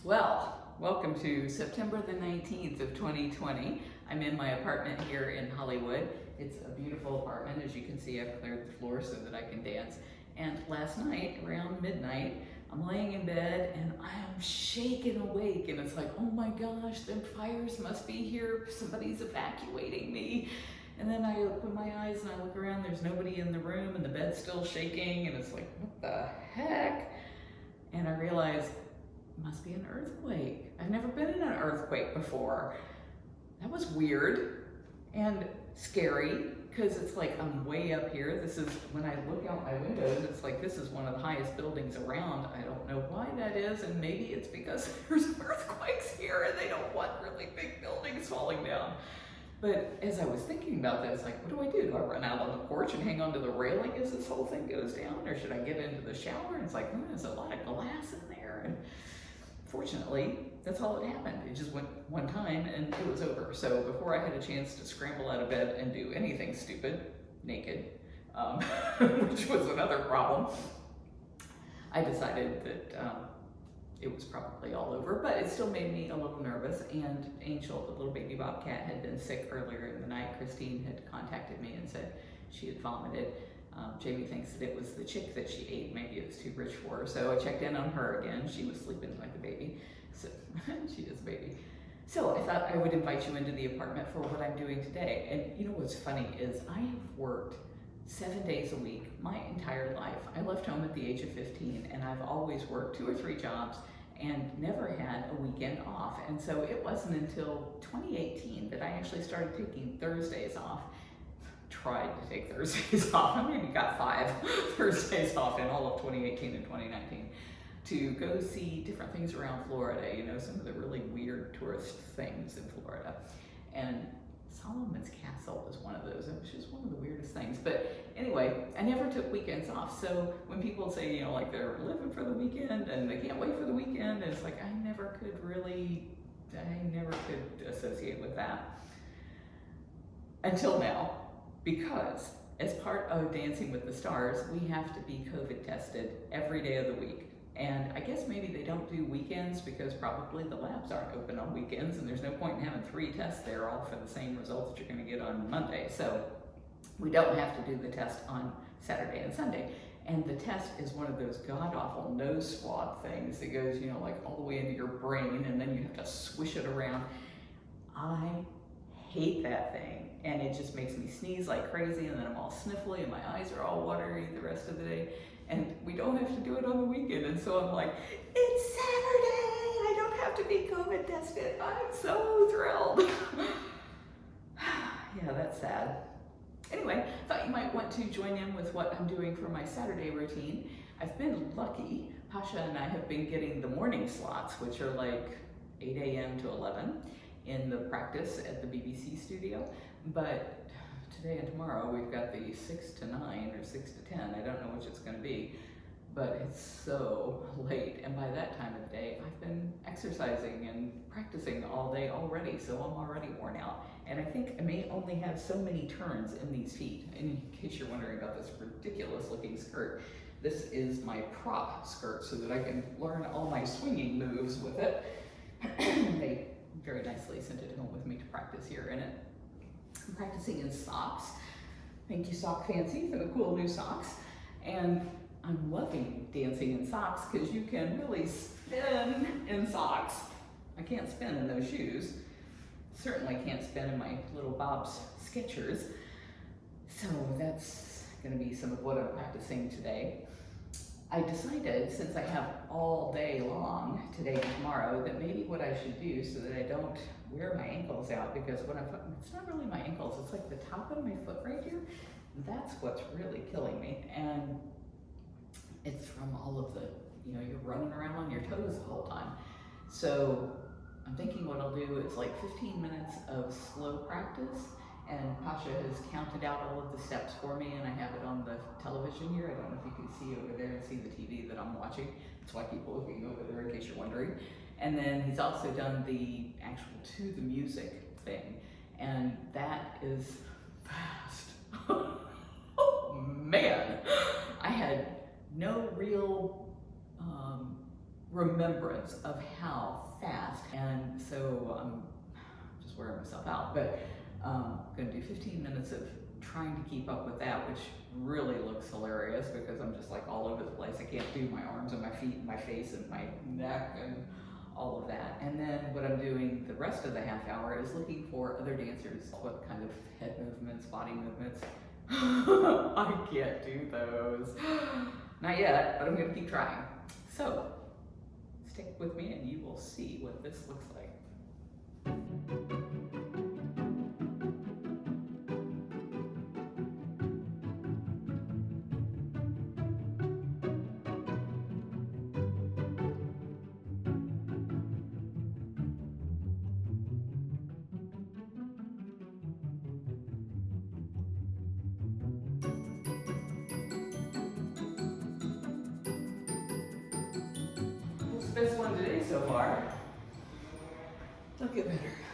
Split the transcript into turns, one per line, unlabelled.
Well, welcome to September the 19th of 2020. I'm in my apartment here in Hollywood. It's a beautiful apartment. As you can see, I've cleared the floor so that I can dance. And last night, around midnight, I'm laying in bed and I am shaken awake. And it's like, oh my gosh, the fires must be here. Somebody's evacuating me. And then I open my eyes and I look around, there's nobody in the room and the bed's still shaking. And it's like, what the heck? And I realize, it must be an earthquake. I've never been in an earthquake before. That was weird and scary because it's like I'm way up here. This is, when I look out my windows, it's like this is one of the highest buildings around. I don't know why that is, and maybe it's because there's earthquakes here and they don't want really big buildings falling down. But as I was thinking about this, like, what do I do? Do I run out on the porch and hang onto the railing as this whole thing goes down? Or should I get into the shower? And it's like, there's a lot of glass in there. And fortunately, that's all that happened. It just went one time and it was over. So before I had a chance to scramble out of bed and do anything stupid, naked, which was another problem, I decided that it was probably all over, but it still made me a little nervous. And Angel, the little baby bobcat, had been sick earlier in the night. Christine had contacted me and said she had vomited. Jamie thinks that it was the chick that she ate. Maybe it was too rich for her. So I checked in on her again. She was sleeping like a baby. So she is a baby. So I thought I would invite you into the apartment for what I'm doing today. And you know what's funny is I have worked 7 days a week my entire life. I left home at the age of 15 and I've always worked 2 or 3 jobs and never had a weekend off. And so it wasn't until 2018 that I actually started taking Thursdays off. Tried to take Thursdays off. I maybe got 5 Thursdays off in all of 2018 and 2019 to go see different things around Florida, you know, some of the really weird tourist things in Florida. And Solomon's Castle is one of those. It was just one of the weirdest things. But anyway, I never took weekends off. So when people say, you know, like they're living for the weekend and they can't wait for the weekend, it's like I never could associate with that until now. Because as part of Dancing with the Stars, we have to be COVID tested every day of the week. And I guess maybe they don't do weekends because probably the labs aren't open on weekends and there's no point in having 3 tests there all for the same results that you're gonna get on Monday. So we don't have to do the test on Saturday and Sunday. And the test is one of those god-awful nose swab things that goes, you know, like all the way into your brain and then you have to swish it around. I hate that thing. And it just makes me sneeze like crazy and then I'm all sniffly and my eyes are all watery the rest of the day. And we don't have to do it on the weekend. And so I'm like, it's Saturday. I don't have to be COVID tested. I'm so thrilled. Yeah, that's sad. Anyway, thought you might want to join in with what I'm doing for my Saturday routine. I've been lucky. Pasha and I have been getting the morning slots, which are like 8 a.m. to 11 in the practice at the BBC studio. But today and tomorrow we've got the 6 to 9 or 6 to 10. I don't know which it's going to be, but it's so late. And by that time of the day, I've been exercising and practicing all day already, so I'm already worn out. And I think I may only have so many turns in these feet. In case you're wondering about this ridiculous looking skirt, this is my prop skirt so that I can learn all my swinging moves with it. They very nicely sent it home with me to practice here in it. I'm practicing in socks. Thank you, Sock Fancy, for the cool new socks. And I'm loving dancing in socks because you can really spin in socks. I can't spin in those shoes. Certainly can't spin in my little Bob's Skechers. So that's gonna be some of what I'm practicing today. I decided, since I have all day long today and tomorrow, that maybe what I should do so that I don't wear my ankles out, because when it's not really my ankles, it's like the top of my foot right here. That's what's really killing me. And it's from all of the, you know, you're running around on your toes the whole time. So I'm thinking what I'll do is like 15 minutes of slow practice. And Pasha has counted out all of the steps for me, and I have it on the television here. I don't know if you can see over there and see the TV that I'm watching. That's why I keep looking over there in case you're wondering. And then he's also done the actual to the music thing, and that is fast. Oh man, I had no real remembrance of how fast, and so I'm just wearing myself out, but I'm gonna do 15 minutes of trying to keep up with that, which really looks hilarious because I'm just like all over the place. I can't do my arms and my feet and my face and my neck and all of that. And then what I'm doing the rest of the half hour is looking for other dancers, what kind of head movements, body movements. I can't do those. Not yet, but I'm gonna keep trying. So, stick with me and you will see what this looks like. Best one today so far. Don't get better.